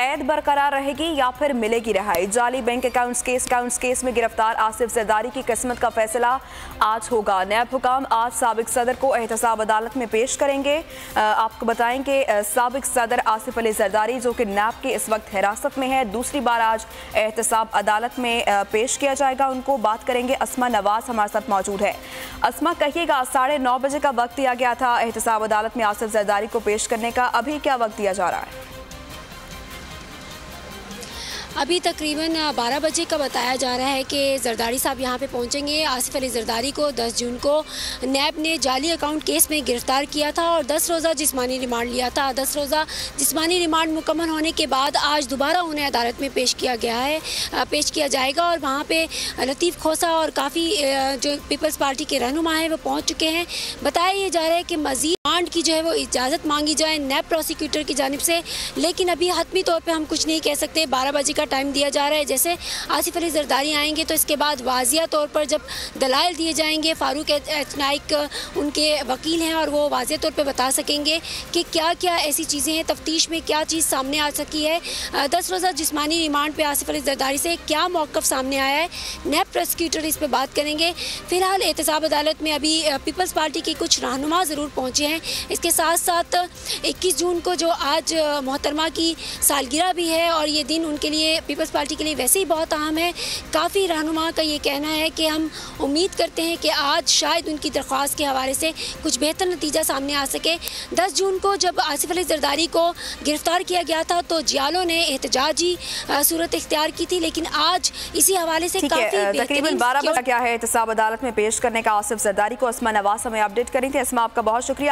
कैद बरकरार रहेगी या फिर मिलेगी रिहाई? जाली बैंक अकाउंट्स केस में गिरफ्तार आसिफ जरदारी की किस्मत का फैसला आज होगा। नैब हुकाम आज साबिक सदर को एहतसाब अदालत में पेश करेंगे। आपको बताएं कि साबिक सदर आसिफ अली जरदारी जो कि नैब की इस वक्त हिरासत में है, दूसरी बार आज एहतसाब अदालत में पेश किया जाएगा। उनको बात करेंगे। अस्मा नवाज हमारे साथ मौजूद है। अस्मा, कहिएगा, 9:30 बजे का वक्त दिया गया था एहतसाब अदालत में आसिफ जरदारी को पेश करने का, अभी क्या वक्त दिया जा रहा है? अभी तकरीबन 12 बजे का बताया जा रहा है कि जरदारी साहब यहाँ पे पहुँचेंगे। आसिफ अली जरदारी को 10 जून को नैब ने जाली अकाउंट केस में गिरफ्तार किया था और 10 रोज़ा जिस्मानी रिमांड लिया था। 10 रोज़ा जिस्मानी रिमांड मुकम्मल होने के बाद आज दोबारा उन्हें अदालत में पेश किया जाएगा और वहाँ पे लतीफ़ खोसा और काफ़ी जो पीपल्स पार्टी के रहनुमा हैं वो पहुँच चुके हैं। बताया ये जा रहा है कि मज़ीद रिमांड की जो है वो इजाज़त मांगी जाए नैब प्रोसिक्यूटर की जानिब से, लेकिन अभी हतमी तौर पर हम कुछ नहीं कह सकते। 12 बजे का टाइम दिया जा रहा है। जैसे आसिफ अली जरदारी आएंगे तो इसके बाद वाजिया तौर पर जब दलाइल दिए जाएंगे, फारूक एच नाइक उनके वकील हैं और वो वाजिया तौर पर बता सकेंगे कि क्या क्या ऐसी चीज़ें हैं, तफ्तीश में क्या चीज़ सामने आ सकी है। 10 रोज़ा जिस्मानी रिमांड पे आसिफ अली जरदारी से क्या मौक़िफ़ सामने आया है, नैब प्रोसिक्यूटर इस पर बात करेंगे। फिलहाल एहतसाब अदालत में अभी पीपल्स पार्टी के कुछ रहनुमा ज़रूर पहुँचे हैं। इसके साथ साथ 21 जून को जो आज मोहतरमा की सालगिरह भी है और ये दिन उनके लिए पीपल्स पार्टी के लिए वैसे ही बहुत अहम है। काफ़ी रहनुमा का ये कहना है कि हम उम्मीद करते हैं कि आज शायद उनकी दरख्वास्त के हवाले से कुछ बेहतर नतीजा सामने आ सके। 10 जून को जब आसिफ अली जरदारी को गिरफ्तार किया गया था तो जियालों ने एहतजाजी सूरत इख्तियार की थी, लेकिन आज इसी हवाले से काफ़ी तकरीबन 12 बजे क्या है एहतसाब अदालत में पेश करने का आसिफ जरदारी को। अस्मा नवाज हमें अपडेट करी थी। अस्मा, आपका बहुत शुक्रिया।